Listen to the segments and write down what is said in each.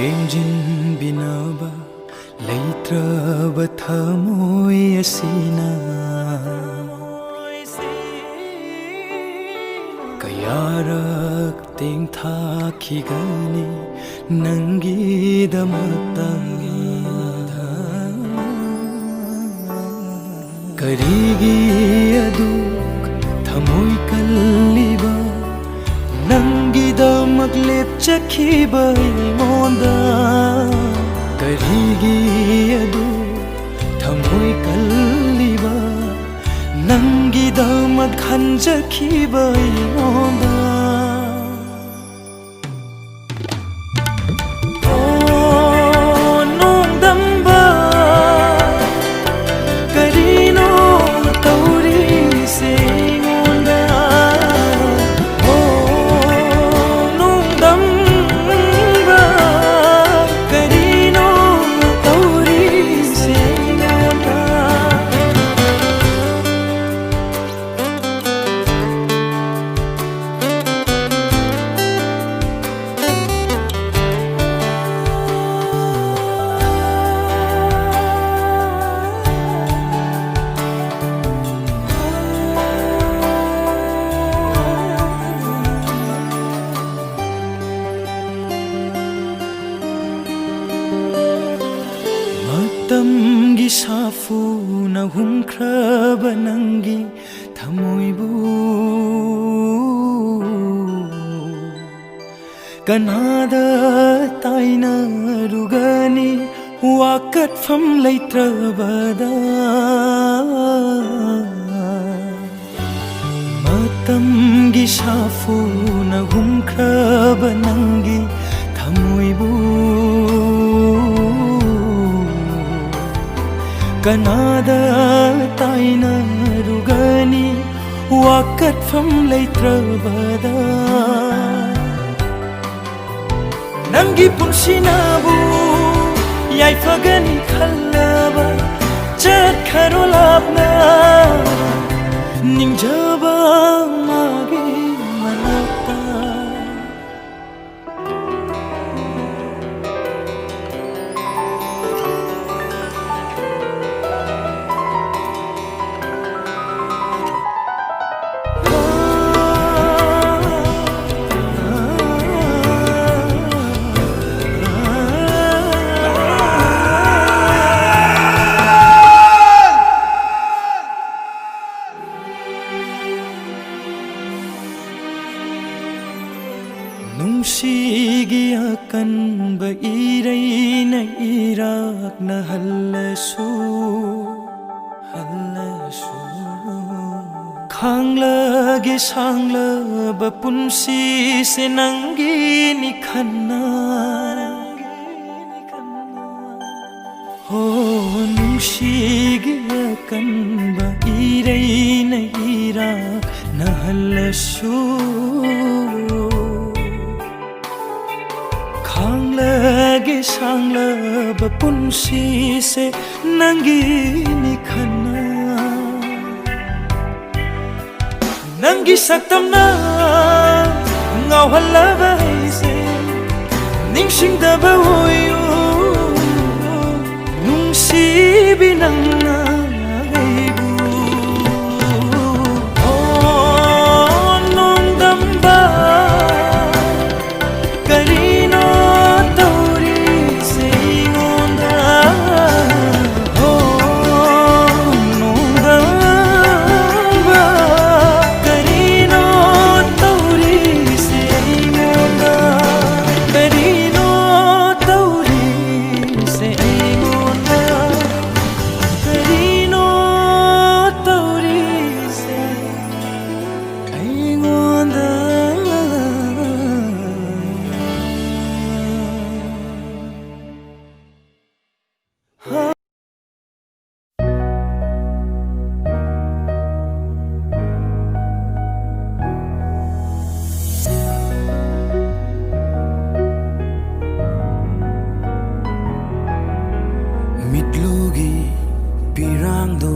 ꯂꯦꯡꯖꯤꯟ ꯕꯤꯅꯕ ꯂꯩꯇ꯭ꯔꯕ ꯊꯃꯣꯏ ꯑꯁꯤꯅ ꯀꯌꯥꯔꯛ ꯇꯦꯡꯊꯥꯈꯤꯒꯅꯤ ꯅꯪꯒꯤꯗꯃꯛꯇ ꯀꯔꯤꯒꯤ ꯑꯗꯨꯛ ꯊꯃꯣꯏ ꯀꯜꯂꯤꯕ ꯅꯪꯒꯤꯗꯃꯛ ꯂꯦꯞꯆꯈꯤꯕ ꯑꯩꯉꯣꯟꯗ ꯀꯔꯤꯒꯤ ꯑꯗꯨꯛ ꯊꯃꯣꯏ ꯀꯜꯂꯤꯕ ꯅꯪꯒꯤꯗꯃꯛ ꯈꯟꯖꯈꯤꯕ ꯑꯩꯉꯣꯟꯗ ꯃꯇꯝꯒꯤ ꯁꯥꯐꯨꯅ ꯍꯨꯝꯈ꯭ꯔꯕ ꯅꯪꯒꯤ ꯊꯃꯣꯏꯕꯨ ꯀꯅꯥꯗ ꯇꯥꯏꯅꯔꯨꯒꯅꯤ ꯋꯥꯀꯠꯐꯝ ꯂꯩꯇ꯭ꯔꯕꯗ ꯃꯇꯝꯒꯤ ꯁꯥꯐꯨꯅ ꯍꯨꯝꯈ꯭ꯔꯕ ꯅꯪꯒꯤ ꯊꯃꯣꯏꯕꯨ ꯀꯅꯥꯗ ꯇꯥꯏꯅꯔꯨꯒꯅꯤ ꯋꯥꯀꯠꯐꯝ ꯂꯩꯇ꯭ꯔꯕꯗ ꯅꯪꯒꯤ ꯄꯨꯟꯁꯤꯅꯕꯨ ꯌꯥꯏꯐꯒꯅꯤ ꯈꯜꯂꯕ ꯆꯠꯈꯔꯣ ꯂꯥꯞꯅ ꯅꯤꯡꯖꯕ ꯃꯥꯒꯤ ꯃꯅꯥꯛꯇ ꯅꯨꯡꯁꯤꯒꯤ ꯑꯀꯟꯕ ꯏꯔꯩꯅ ꯏꯔꯥꯛꯅ ꯍꯜꯂꯁꯨ ꯈꯥꯡꯂꯒꯦ ꯁꯥꯡꯂꯕ ꯄꯨꯟꯁꯤꯁꯦ ꯅꯪꯒꯤꯅꯤ ꯈꯟꯅ ꯅꯨꯡꯁꯤꯒꯤ ꯑꯀꯟꯕ ꯏꯔꯩꯅ ꯏꯔꯥꯛꯅ ꯍꯜꯂꯁꯨ ꯈꯥꯡꯂꯒꯦ ꯁꯥꯡꯂꯕ ꯄꯨꯟꯁꯤꯁꯦ ꯅꯪꯒꯤꯅꯤ ꯈꯟꯅ ꯅꯪꯒꯤ ꯁꯛꯇꯝꯅ ꯉꯥꯎꯍꯜꯂꯕ ꯑꯩꯁꯦ ꯅꯤꯡꯁꯤꯡꯗꯕ ꯑꯣꯏꯌꯨ ꯅꯨꯡꯁꯤꯕꯤ ꯅꯪꯅ ꯑꯩꯕꯨ ꯅꯣꯡꯗꯝꯕ ꯀꯔꯤꯅꯣ ꯇꯧꯔꯤꯁꯦ ꯑꯩꯉꯣꯟꯗ ꯅꯣꯡꯗꯝꯕ ꯀꯔꯤꯅꯣ ꯇꯧꯔꯤꯁꯦ ꯑꯩꯉꯣꯟꯗ ꯀꯔꯤꯅꯣ ꯇꯧꯔꯤꯁꯦ ꯑꯩꯉꯣꯟꯗ 그리노 떠오르세 아이고다 mitlugi pirangdo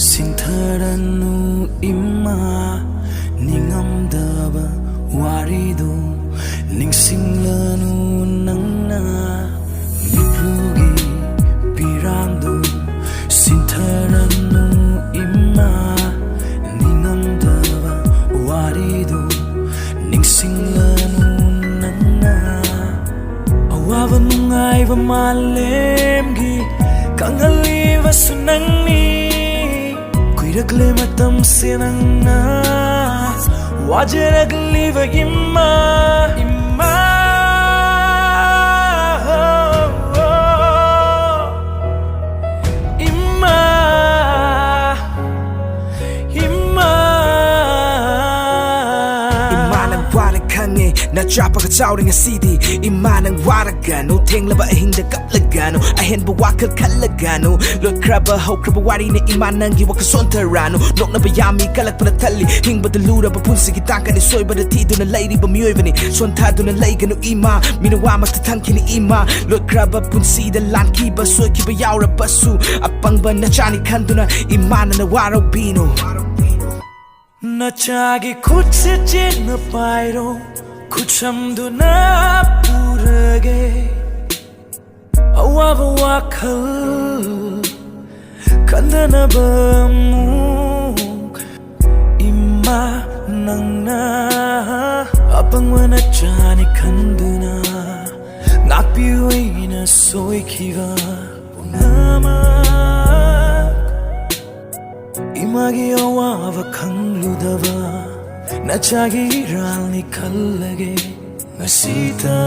singtharanu imma ningamdaba warido ningsinglanu nang nangna mitlugi pirangdo sintaranu ima ningamdaba warido ningsinglanu nangna awawa nungaiba malemgi kanghaliba sunangni kuirakle matam se nangna wajaragliba ima na trapa ka chawring a CD imanang waragano tenglaba ahinda kaplagano ahenba wakal kalagano lot kraba ho kraba wari na imanang gi wakasontarano nok na bayami kalak pa na tali hingba dalura ba punsi kitaka ni soy ba ti do na lady ba miyoy ni sonta do na lay gano ima minawa magtatangki ni ima lot kraba punsi da lanki ba soy ki ba yawra basu apang ba na chani kanduna imana na waraw bino na chagi khut se chen na pairo kuchamduna purage awaba wakhal kandana bamu ima nangna apangwana chani kanduna ngapiwina soikiva punama imagi awaba khangludaba nachagi ralni khallage ngasita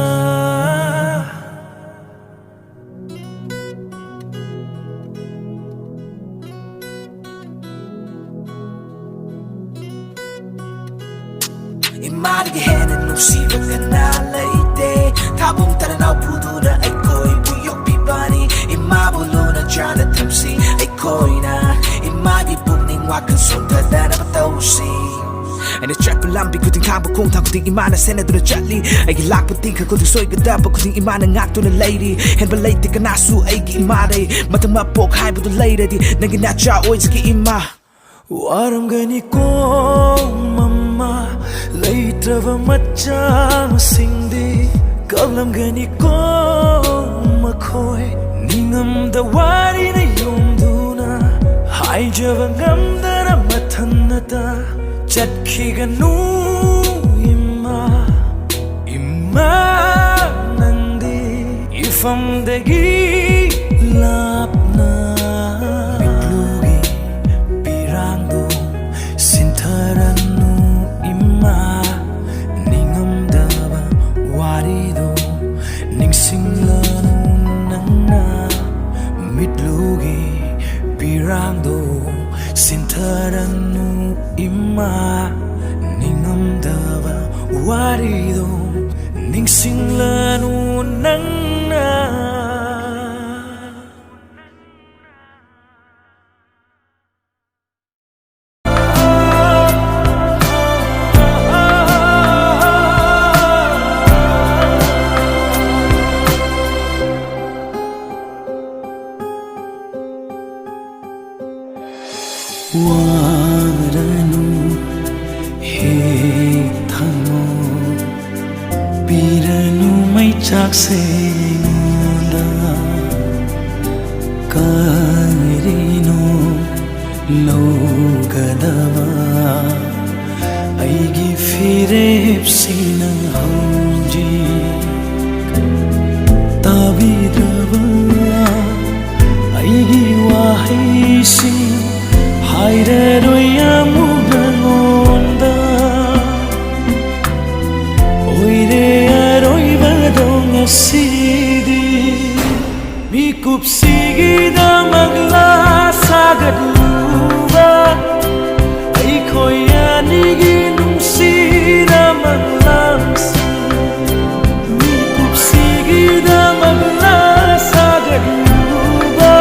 imarigi hena nusiba kana laite thabung taranaw puduna ay koi buyok bibani imabuluna jana thamsi ay koi na imagi pumning wakan sunta dana patausi and the trap lambi kuting kang bakong ta kuting imana sena do na chatli ay gilak puting ka kuting soy gada pa kuting imana ngak do na lady hen balay ka nasu ay gi imare matama pok hai bu do lady di naging nacha oy ki ima waram gani ko mama leitrava macha singdi kablam gani ko makhoi ningam da wari na yumduna hai javangam dara mathanata chatkiganu ima ima nandi ifamdagi lapna mitlugi pirangdo sintaranu ima ningamdaba warido ningsinglanu nangna mitlugi pirangdo sintaranu ima ningamdaba warido ningsinglanu nangna waranu he thamo piranu mai chak se nda karino logadava aigi firep sina hauji tabidava aigi wahaisi Hayreroi amugangonda Oire aroi badong asidi Mikup sigida magla sagadluba Ay koya niginum sida maglamsi Mikup sigida magla sagadluba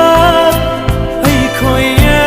Ay koya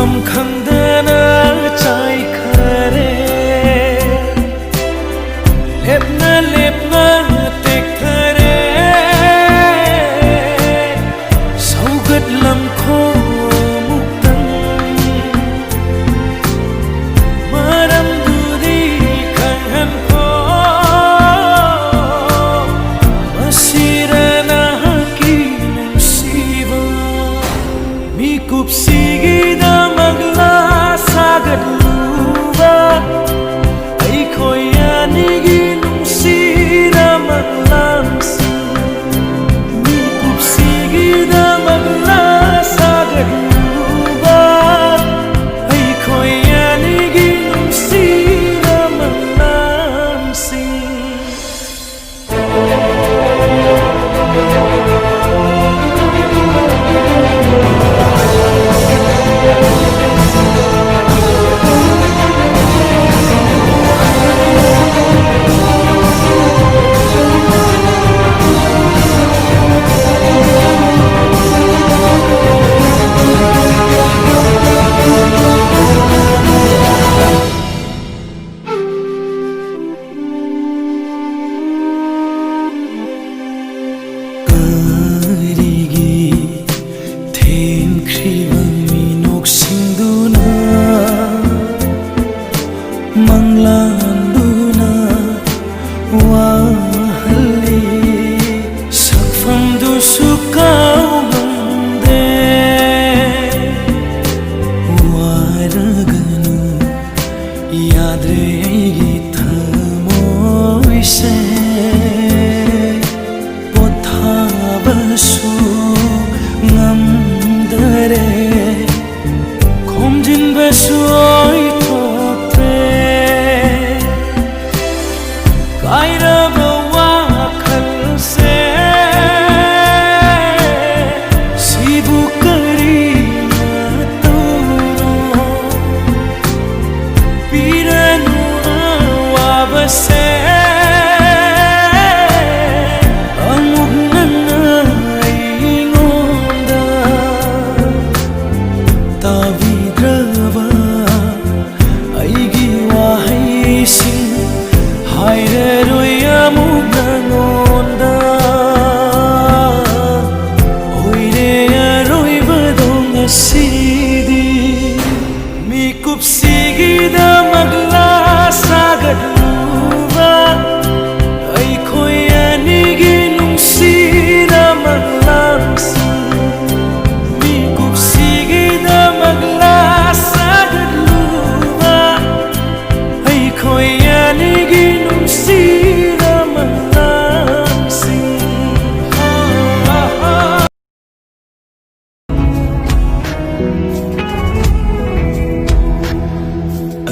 ꯇꯧꯐꯝ ꯈꯪꯗꯅ ꯆꯥꯏꯈꯔꯦ ꯂꯦꯞꯅ ꯂꯦꯞꯅ ꯇꯦꯛꯊꯔꯦ ꯁꯧꯒꯠꯂꯝꯈꯣꯃꯨꯛꯇꯪ ꯃꯔꯝꯗꯨꯗꯤ ꯈꯪꯍꯟꯈꯣ ꯃꯁꯤꯔ ꯅꯍꯥꯛꯀꯤ ꯅꯨꯡꯁꯤꯕ ꯃꯤꯀꯨꯞꯁꯤꯒꯤꯗꯃꯛꯂ ꯁꯥꯒꯠꯂꯨꯕ ꯑꯩꯈꯣꯏ ꯑꯅꯤꯒꯤ ꯅꯨꯡꯁꯤꯅꯃꯛꯂꯥꯡꯁꯤꯡ ꯃꯤꯀꯨꯞꯁꯤꯒꯤꯗꯃꯛꯂ ꯁꯥꯒꯠꯂꯨꯕ ꯑꯩꯈꯣꯏ ꯑꯅꯤꯒꯤ ꯅꯨꯡꯁꯤꯅꯃꯛꯂꯥꯡꯁꯤꯡ manglanduna wahali sakfamdu sukaumde waraganu yadre aigi thamoise pothabasu ngamdare khomjinbasu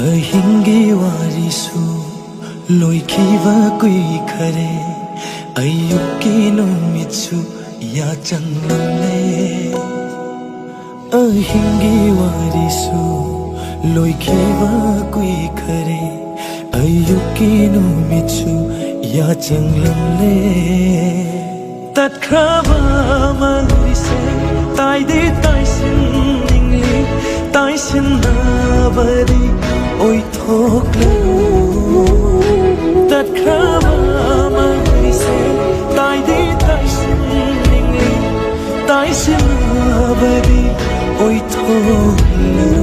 ahingi warisu loikhiva kuikhare ayukki numitsu ya changle ahingi warisu loikhiva kuikhare ayukki numitsu ya changle tatkhaba marise taide taisin ningli taisin nabari oi thoklanu tatkhaba marise taide taisin ningli taisin nabari oi thoklanu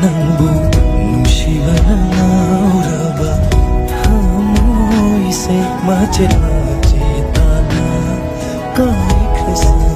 nangbu nushibana nauraba thamoise machera chetana kai khasana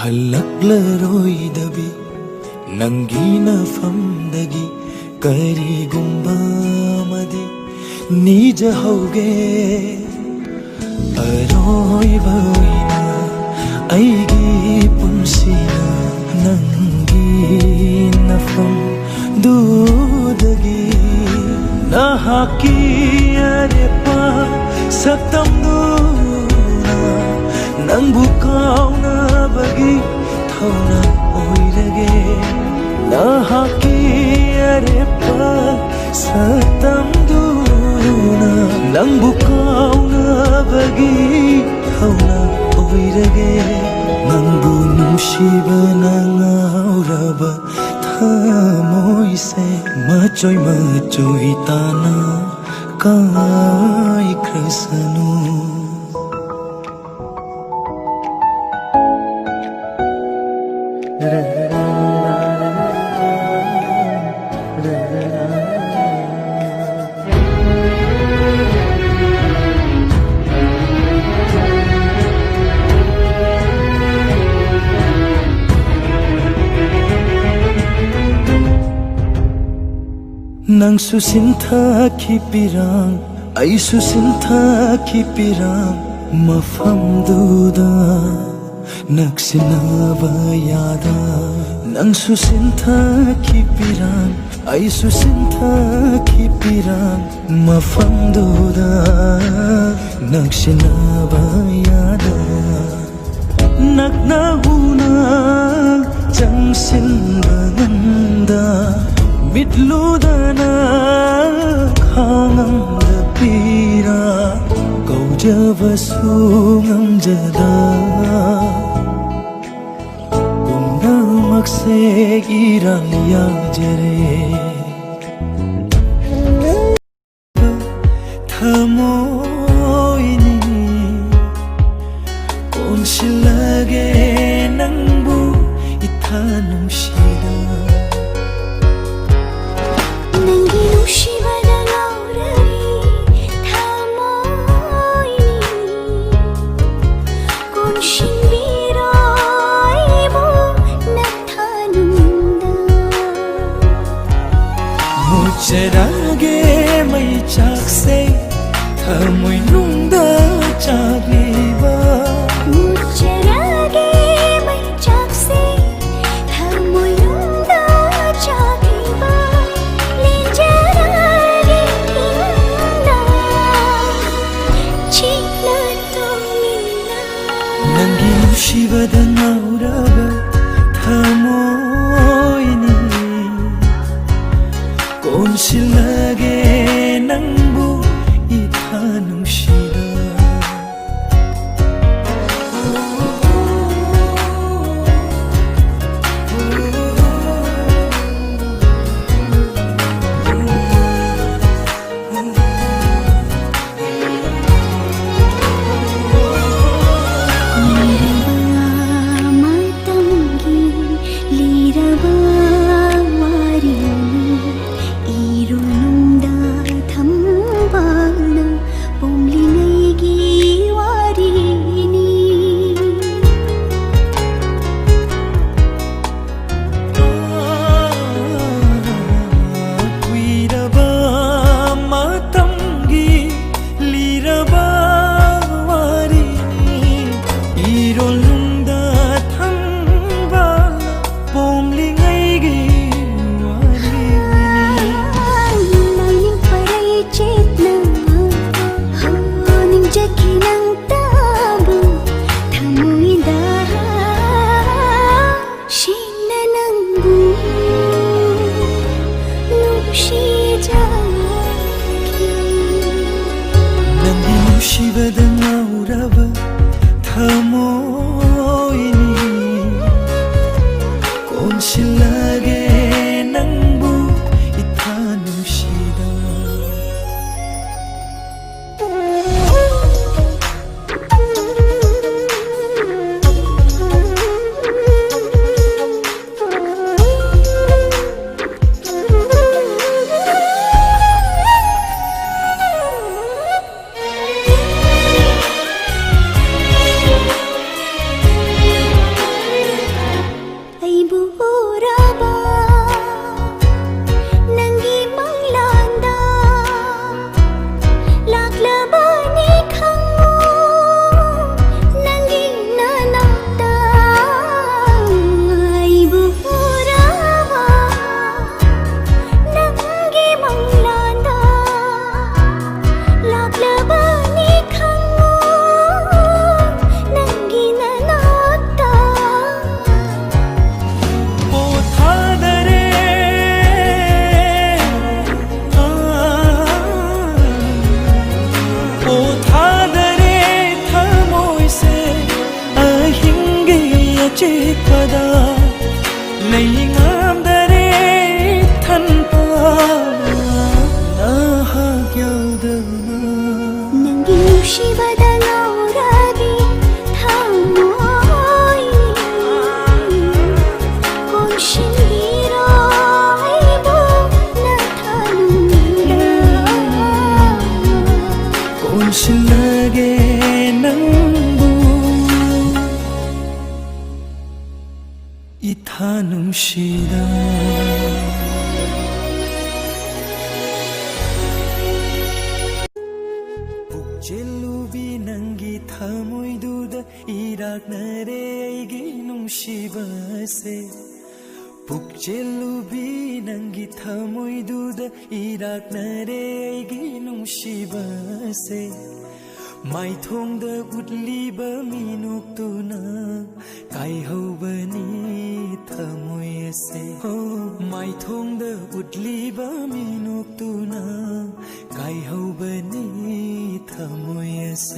halaklaroi nangi nafamdagi karigumba madi nija hoge ꯑꯔꯣꯏꯕ ꯑꯣꯏꯅ ꯑꯩꯒꯤ ꯄꯨꯟꯁꯤꯅ ꯅꯪꯒꯤ ꯅꯐꯝꯗꯨꯗꯒꯤ ꯅꯍꯥꯛꯀꯤ ꯑꯔꯦꯞꯄ ꯁꯛꯇꯝꯗꯨꯅ ꯅꯪꯕꯨ ꯀꯥꯎꯅꯕꯒꯤ ꯊꯧꯅꯥ ꯑꯣꯏꯔꯒꯦ ꯅꯍꯥꯛꯀꯤ ꯑꯔꯦꯞꯄ ꯁꯛꯇꯝꯗꯨꯅ ꯅꯪꯕꯨ ꯀꯥꯎꯅꯕꯒꯤ ꯊꯧꯅꯥ ꯑꯣꯏꯔꯒꯦ ꯅꯪꯕꯨ ꯅꯨꯡꯁꯤꯕꯅ ꯉꯥꯎꯔꯕ ꯊꯃꯣꯏꯁꯦ ꯃꯆꯣꯏ ꯃꯆꯣꯏ ꯇꯥꯅ ꯀꯥꯏꯈ꯭ꯔꯁꯅꯨ ꯅꯪꯁꯨ ꯁꯤꯟꯊꯈꯤꯄꯤꯔꯥꯡ ꯑꯩꯁꯨ ꯁꯤꯟꯊꯈꯤꯄꯤꯔꯥꯡ ꯃꯐꯝꯗꯨꯗ ꯅꯛꯁꯤꯟꯅꯕ ꯌꯥꯗ ꯅꯪꯁꯨ ꯁꯤꯟꯊꯈꯤꯄꯤꯔꯥꯡ ꯑꯩꯁꯨ ꯁꯤꯟꯊꯈꯤꯄꯤꯔꯥꯡ ꯃꯐꯝꯗꯨꯗ ꯅꯛꯁꯤꯟꯅꯕ ꯌꯥꯗ ꯅꯛꯅ ꯎꯅ ꯆꯪꯁꯤꯟꯕ ꯉꯝꯗ ꯃꯤꯠꯂꯨꯗꯅ ꯈꯥꯡꯉꯝꯗꯕꯤꯔ ꯀꯧꯖꯕꯁꯨ ꯉꯝꯖꯗ ꯄꯨꯝꯅꯃꯛꯁꯦ ꯏꯔꯥꯡ ꯌꯥꯡꯖꯔꯦ ꯊꯃꯣꯏꯅꯤ ꯀꯣꯟꯁꯤꯜꯂꯒꯦ ꯅꯪꯕꯨ 이타 놈시다 ꯅꯪꯒꯤ ꯅꯨꯡꯁꯤꯕꯗ ꯉꯥꯎꯔꯕꯤ ꯊꯃꯣꯏꯅꯤ ꯀꯣꯟꯁꯤꯟꯕꯤꯔꯣ ꯑꯩꯕꯨ ꯅꯊꯥꯅꯨꯡꯗ 무채라게 ꯃꯩꯆꯥꯛꯁꯦ ꯊꯃꯣꯏꯅꯨꯡꯗ ꯆꯥꯛꯂꯤꯕ 무채라게 ꯃꯩꯆꯥꯛꯁꯦ ꯊꯃꯣꯏꯅꯨꯡꯗ ꯆꯥꯛꯂꯤꯕ ꯂꯦꯟꯖꯔꯒꯦ ꯏꯪꯅ ꯆꯤꯛꯅ ꯇꯨꯃꯤꯟꯅ ꯅꯪꯒꯤ ꯅꯨꯡꯁꯤꯕꯗ ꯉꯥꯎꯔꯕ ꯊꯃꯣꯏꯅꯤ ꯀꯣꯟꯁꯤꯜꯂꯒꯦ ꯅꯪꯕꯨ 이타 놈시다 마땅히 리라바 와리니 이루는다 담바나 봄리내기 와리니 위라바 마땅기 리라바 와리니 이rollun다 탕발라 봄링아이기 와리니 나ning paray chetna haning jakinang tabo thamoida shinanangbu nupshijaki 넌네 무시바다 나오라바 타모이니 꼰실나게 낭부 이타 놈시다 ꯆꯦꯛꯄꯗ ꯂꯩꯉꯥꯝꯗꯔꯦ ꯊꯟꯄ ꯅꯍꯥꯛ ꯌꯥꯎꯗꯅ ꯅꯪꯒꯤ ꯅꯨꯡꯁꯤꯕꯗ ꯉꯥꯎꯔꯕꯤ ꯊꯃꯣꯏ ꯀꯣꯟꯁꯤꯟꯕꯤꯔꯣ ꯑꯩꯕꯨ ꯅꯊꯟꯗ ꯀꯣꯟꯁꯤꯜꯂꯒꯦ ꯅꯪꯕꯨ 이타 눈시다 북젤루비 낭기 타모이두다 이락나래 이기 눈시바세 북젤루비 낭기 타모이두다 이락나래 이기 눈시바세 마이통다 웃리바 미눅두나 가이호바니 타모예세 마이통다 웃리바 미눅두나 가이호바니 타모예세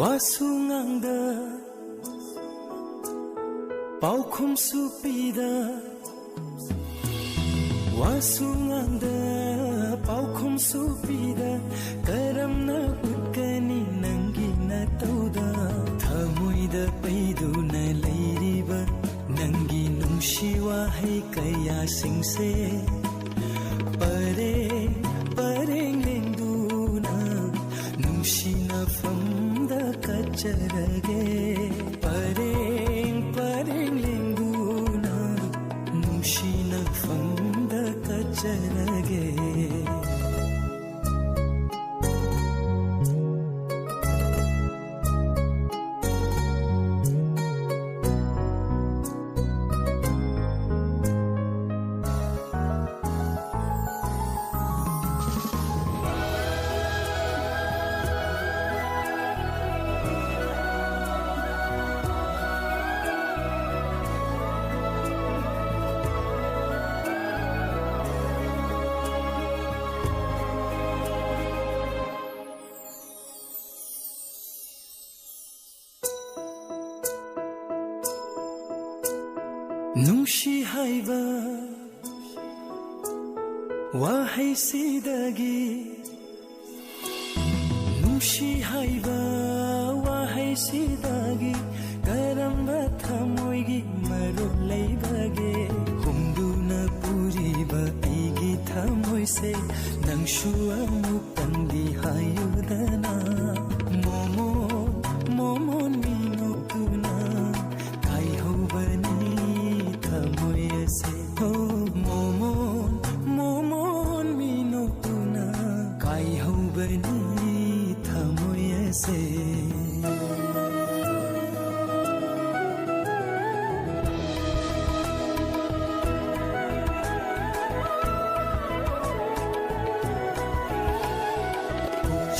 와숭앙다 바우콤수피다 와숭앙다 바우콤수피다 까람나 웃가니 낭기나 떠우다 타모이다 빼두나 레이리바 낭기 눈시와 해까야 생세 빠레 빠랭랭두나 눈시나 famda kacharage pareng pareng linguna nushina famda kacharage Nungshi haiba wahai sidagi Nungshi haiba wahai sidagi karamba thamoigi maru leibage humduna puriba aigi thamoise nangshu amuk tandi hayudana momon minokuna kai hobani momon minokuna kai hobani thamoyese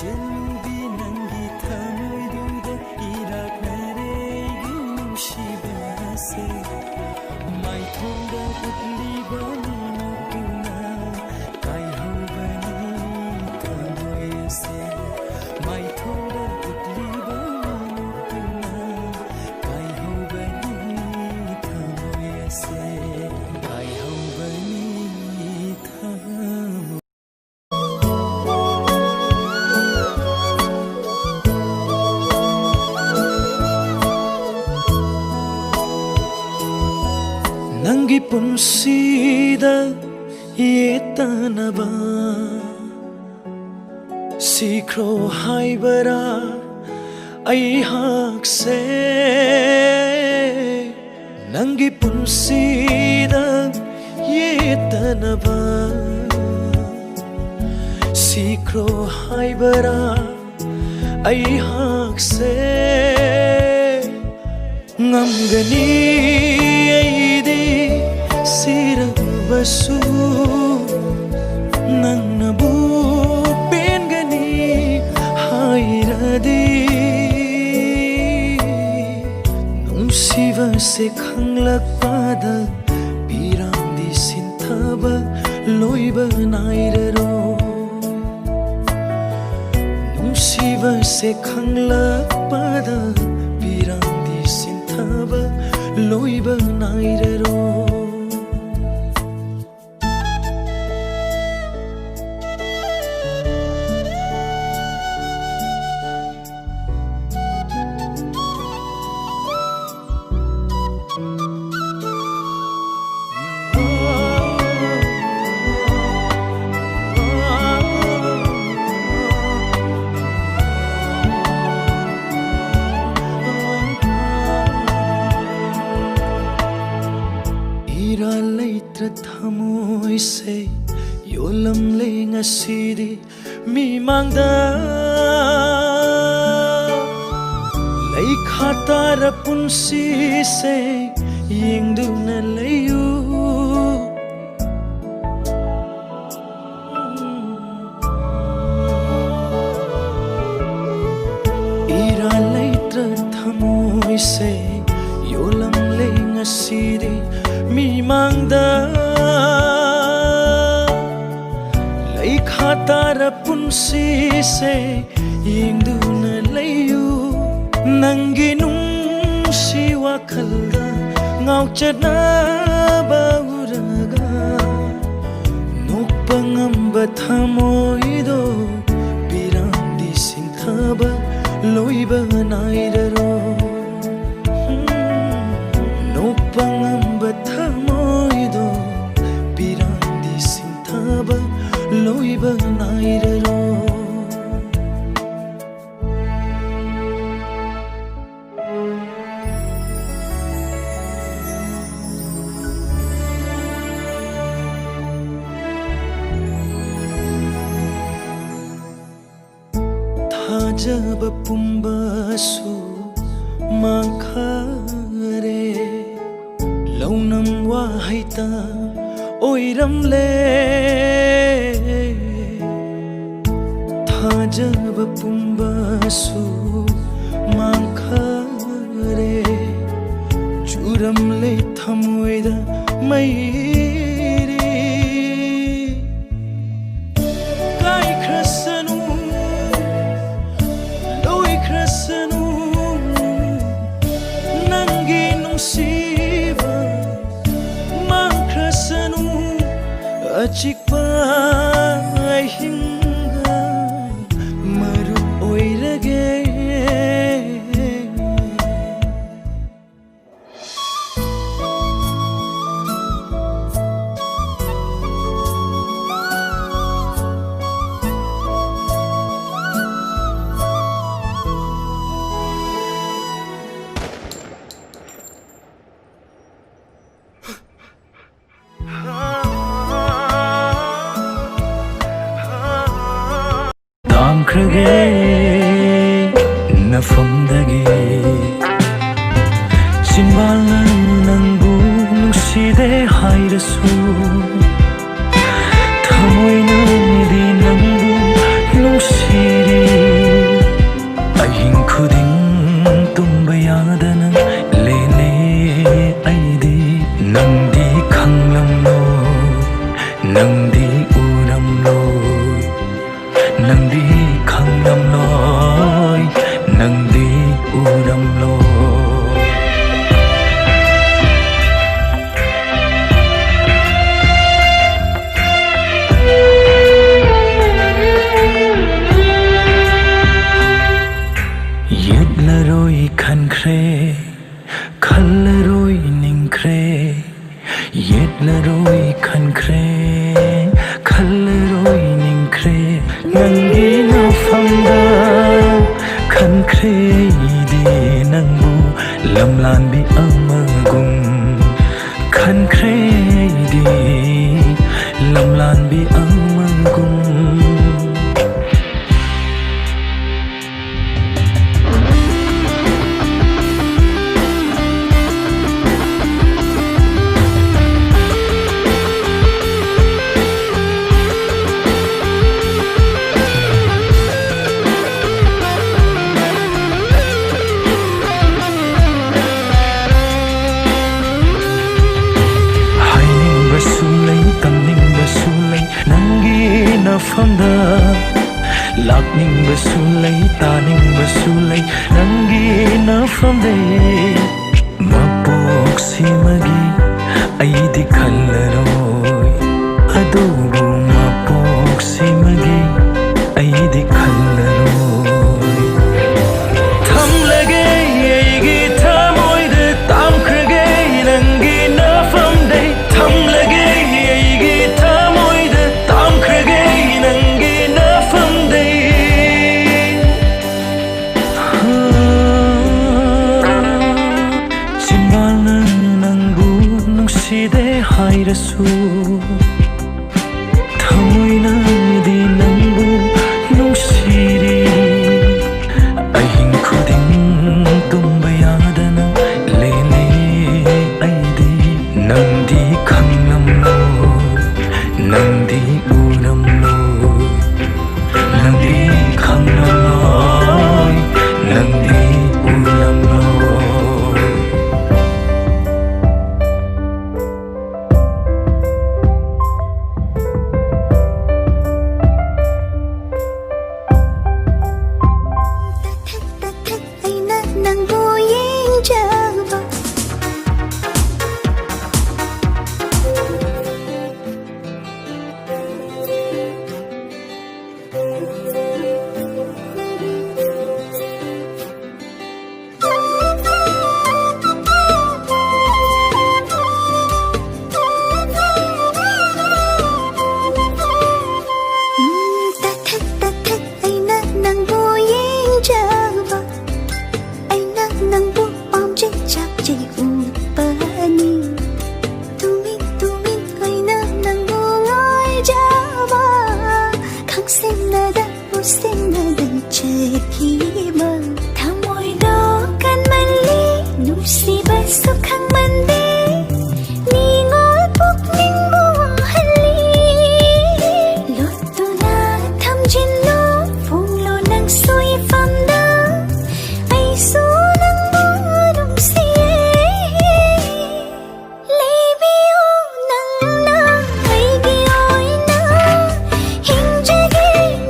Jellubi nangi thamoiduda iraknare ginshibase mai thonda utliba minokuna kai hobani thamoyese mai thonda utliba minokuna kai hobani thamoyese kai hobani thamoyese ꯅꯪꯒꯤ ꯄꯨꯟꯁꯤꯗ ꯌꯦꯠꯇꯅꯕ ꯁꯤꯈ꯭ꯔꯣ ꯍꯥꯏꯕꯔꯥ ꯑꯩꯍꯥꯛꯁꯦ ನಂಗೆ ಪುನ್ಸಿದ ಏತನವ ಸಿಕ್ರೋ ಹಾಯ್ಬರ ಐಹಾಕ್ಸೆ ngamgani aidi sirabasu nangnabu pengani hairadi nungsiva se khanglakpada pirangdi sinthaba loiba nairaro nungsiva se khanglakpada pirangdi sinthaba loiba nairaro thamoi se yolam le ngasidi mi mangda lai khatara punsi se yengdu na layu ira leitra thamoi se yolam le ngasidi mi mangda lai khatara punsi se yengdu na layu nangi nungsi wakhalda ngauchana bauraga nokpangamba thamoido pirangdi sinthaba loiba nairaro nokpangamba thamoido pirangdi sinthaba loiba nairaro thajaba pumbasu mangkhare launam wahaita oiramle thajaba pumbasu mangkhare churamle thamoida mairi kai krasanu loi krasanu nangi nungsiba mangkrasanu achikpa hinga maru oirage Krage na famdagi sinbalan nangbu nungside hairasu thamoina di nangbu nungsiri ahin khuding tumba yadana lele aidi nangdi khanglam lo nangdi uram lo nangdi khanglam loi nangdi uram loi yedlaroi khankre khallaroi ningkre yedlaroi khankre khallaroi ningkre nangi na famda khankre di nangbu lamlan bi amagum ꯃꯐꯝꯗ ꯂꯥꯛꯅꯤꯡꯕꯁꯨ ꯂꯩ ꯇꯥꯅꯤꯡꯕꯁꯨ ꯂꯩ ꯅꯪꯒꯤ ꯅꯐꯝꯗꯩ ꯃꯄꯣꯛꯁꯤꯃꯒꯤ ꯑꯩꯗꯤ ꯈꯜꯂꯔꯣꯏ ꯑꯗꯨꯕꯨ ꯃꯄꯣꯛꯁꯤꯃꯒꯤ ꯑꯩꯗꯤ ꯈꯜꯂꯔꯣꯏ ꯊꯝꯂꯒꯦ ꯑꯩꯒꯤ ꯊꯃꯣꯏꯗ ꯇꯥꯝꯈ꯭ꯔꯒꯦ ꯅꯪꯒꯤ ꯅꯐꯝꯗꯩ ꯊꯝꯂꯒꯦ ꯑꯩꯒꯤ ꯊꯃꯣꯏꯗ ꯇꯥꯝꯈ꯭ꯔꯒꯦ ꯅꯪꯒꯤ ꯅꯐꯝꯗꯩ ꯆꯤꯟꯕꯥꯜꯅ ꯅꯪꯕꯨ ꯅꯨꯡꯁꯤꯗꯦ ꯍꯥꯏꯔꯁꯨ ꯊꯃꯣꯏꯅꯗꯤ ꯅꯪꯕు ꯅꯨꯡꯁꯤꯔꯤ ꯑꯍꯤꯡ ꯈꯨꯗꯤꯡ ꯇꯨꯝꯕ ꯌꯥꯗꯅ ꯂꯦꯜꯂꯤ ꯑꯩꯗꯤ ꯅꯪꯗꯤ ꯈꯪꯂꯝꯂꯣꯏ ꯅꯪꯗꯤ ꯎꯔꯝꯂꯣꯏ ꯅꯪꯗꯤ ꯈꯪꯂꯝꯂꯣꯏ ꯅꯪꯗꯤ ꯎꯔꯝꯂꯣꯏ ꯑꯩꯅ ꯅꯪꯕꯨ ꯌꯦꯡꯖꯕ ꯑꯩꯅ ꯅꯪꯕꯨ ꯌꯦꯡꯖꯕ ꯑꯩꯅ ꯅꯪꯕꯨ ꯄꯥꯝꯖꯩ ꯆꯥꯛꯆꯩ ꯎꯠꯄꯅꯤ ꯇꯨꯃꯤꯟ ꯇꯨꯃꯤꯟ ꯑꯩꯅ ꯅꯪꯕꯨ ꯉꯥꯏꯖꯕ ꯈꯪꯁꯤꯟꯅꯗ 우생나던 책임을 탐모이도 간만리 누시바소 강만데 닝얼 복닝모 할리 로또나 탐진로 풍로 낭소이 팜다 아이소 낭모롱시에 레비오 낭나 아이기오이나 힘자기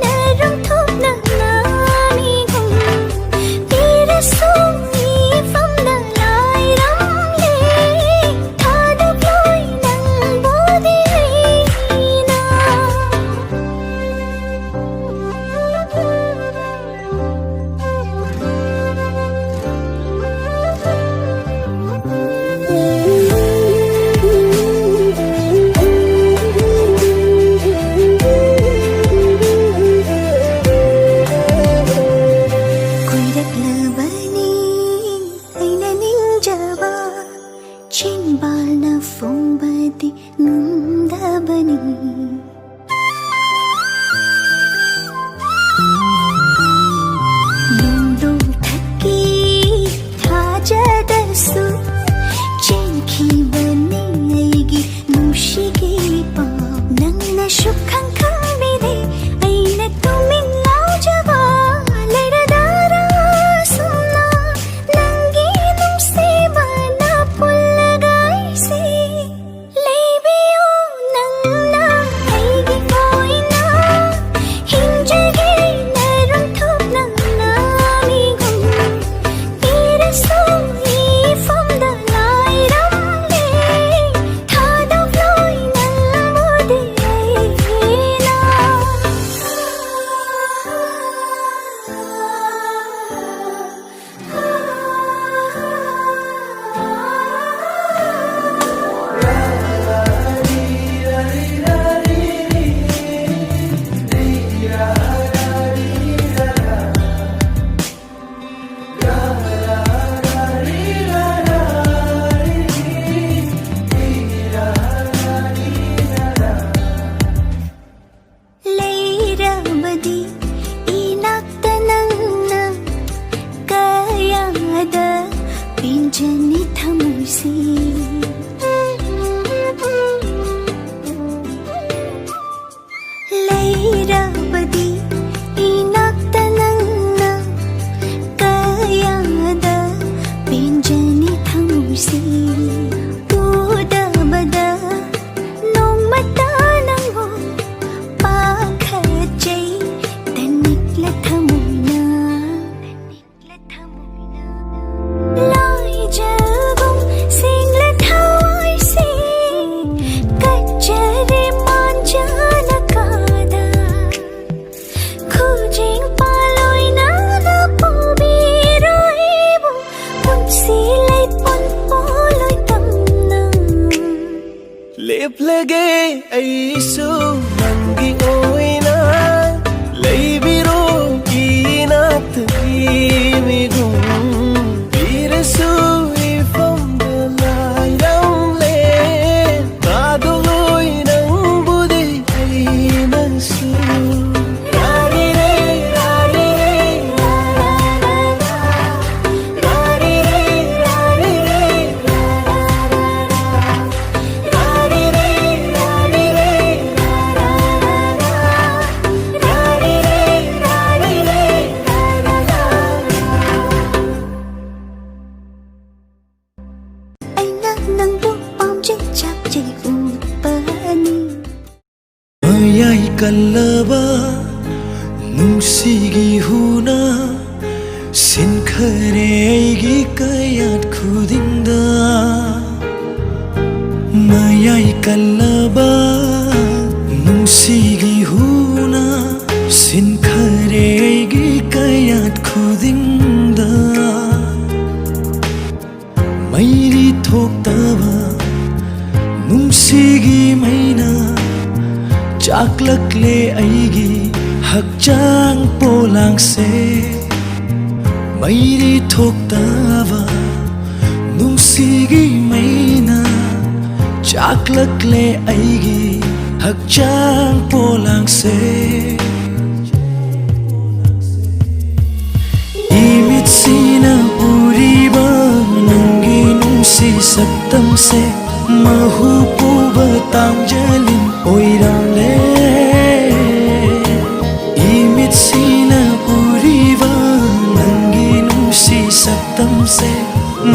나랑 톱나 나미고 비라소 이 팜나 라이람레 타다보이 낭보디레이나 꿀락라바니 아이나 닝자바 진발나 퐁바디 눈다바니 눈동 닫기 타자다수 쟁키바니 아이기 누시기 법 낭나 슈칸 카미데 아이나 또밍 나오자바 레라다라 소나 낭기 놈세바 나 폴라가이세 레비오 낭나 ꯑꯩꯁꯨ ꯅꯪꯒꯤ ꯑꯣꯏꯅ ꯂꯩꯕꯤꯔꯣ ꯏꯅꯥꯛꯇꯒꯤ ꯃꯤꯒꯨꯝ ꯄꯤꯔꯁꯨ ꯏꯐꯝꯗ ꯂꯥꯏꯔꯝꯂꯦ ꯀꯥꯗꯣꯏ ꯅꯪꯕꯨꯗꯤ ꯑꯩꯅꯁꯨ ꯃꯌꯥꯏ ꯀꯜꯂꯕ ꯅꯨꯡꯁꯤꯒꯤ ꯍꯨꯅ ꯁꯤꯟꯈꯔꯦ ꯑꯩꯒꯤ ꯀꯌꯥꯠ ꯈꯨꯗꯤꯡꯗ ꯃꯌꯥꯏ ꯀꯜꯂꯕ ꯅꯨꯡꯁꯤꯒꯤ ꯍꯨꯅ ꯁꯤꯟꯈꯔꯦ ꯑꯩꯒꯤ ꯀꯌꯥꯠ ꯈꯨꯗꯤꯡꯗ ꯃꯩꯔꯤ ꯊꯣꯛꯇꯕ ꯅꯨꯡꯁꯤꯒꯤ ꯃꯩꯅ ꯆꯥꯛꯂꯛꯂꯦ ꯑꯩꯒꯤ ꯍꯛꯆꯥꯡ ꯄꯣꯂꯥꯡꯁꯦ ꯃꯩꯔꯤ ꯊꯣꯛꯇꯕ ꯅꯨꯡꯁꯤꯒꯤ ꯃꯩꯅ ꯆꯥꯛꯂꯛꯂꯦ ꯑꯩꯒꯤ ꯍꯛꯆꯥꯡ ꯄꯣꯂꯥꯡꯁꯦ 이미치나 우리바 nanggi nungsi saktamse mahupuba tangjalin oiramle 이미치나 우리바 nanggi nungsi saktamse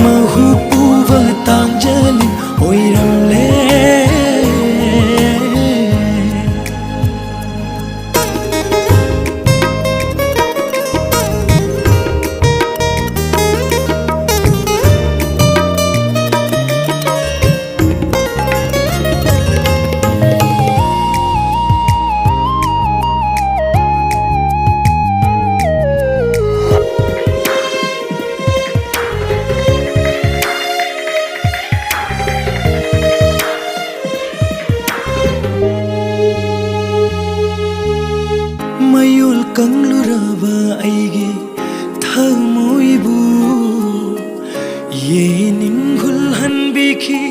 mahupuba tangjalin oiramle mayul kangluraba aigi thamoibu yenin hulhan biki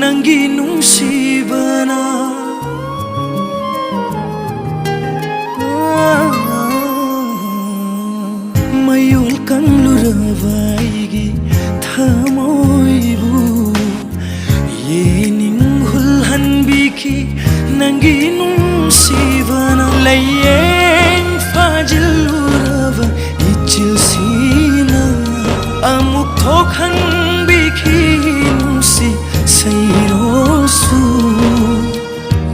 nangi nungsibana mayul kangluraba aigi thamoibu yenin hulhan biki nangi nungsibana laye Fajilurava ichilsina amuk thokhan bikhinusi sairosu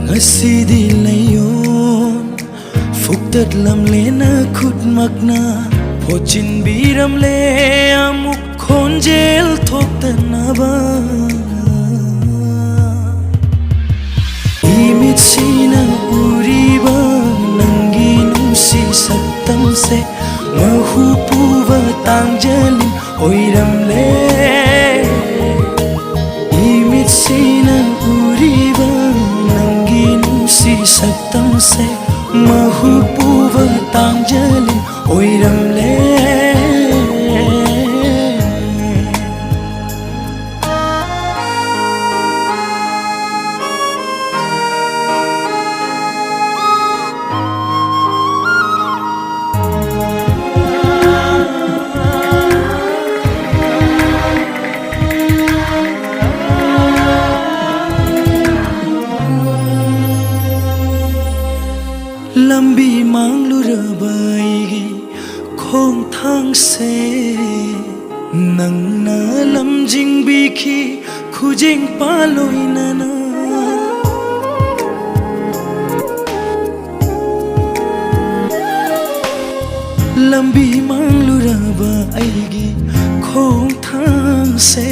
ngasidi layon fuktat lamlena khutmakna phochin biramle amuk khonjel thoktanaba imitsina uriba nangi nungsi saktamse mahupuba tangjalin oiramle imitsina uriba nangi nungsi saktamse mahupuba tangjalin oiramle lambi mangluraba aigi khong thangse nangna lamjing biki khujing paloinana lambi mangluraba aigi khong thangse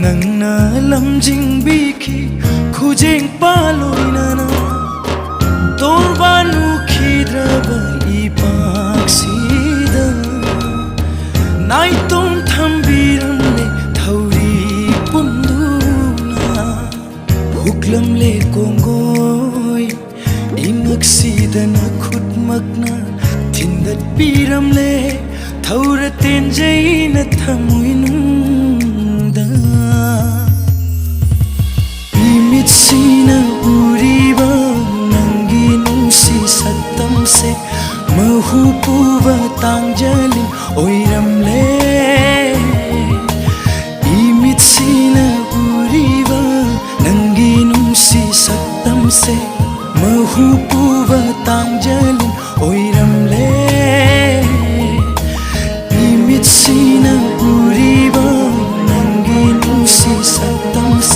nangna lamjing biki khujing paloinana Torbanu khidraba ipaksida naitom thambiramle thauri punduna huklamle kong ꯃꯛꯅ ꯊꯤꯟꯗꯠꯄꯤꯔꯝꯂꯦ ꯊꯧꯔ ꯇꯦꯟꯖꯩꯅ ꯊꯃꯣꯏꯅꯨꯡꯗ 이미치나 우리와 남기는시 삿담세 마후부와 땅절린 오이람래 이미치나 우리와 남기는시 삿담세 마후부와 땅절린 오이람래 이미치나 우리와 남기는시 삿담세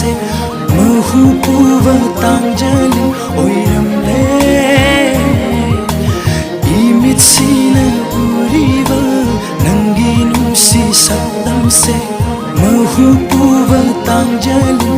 mahubuwa tangjalin oiramle imitsina uriwa nangi nungsi sakdamse mahubuwa tangjalin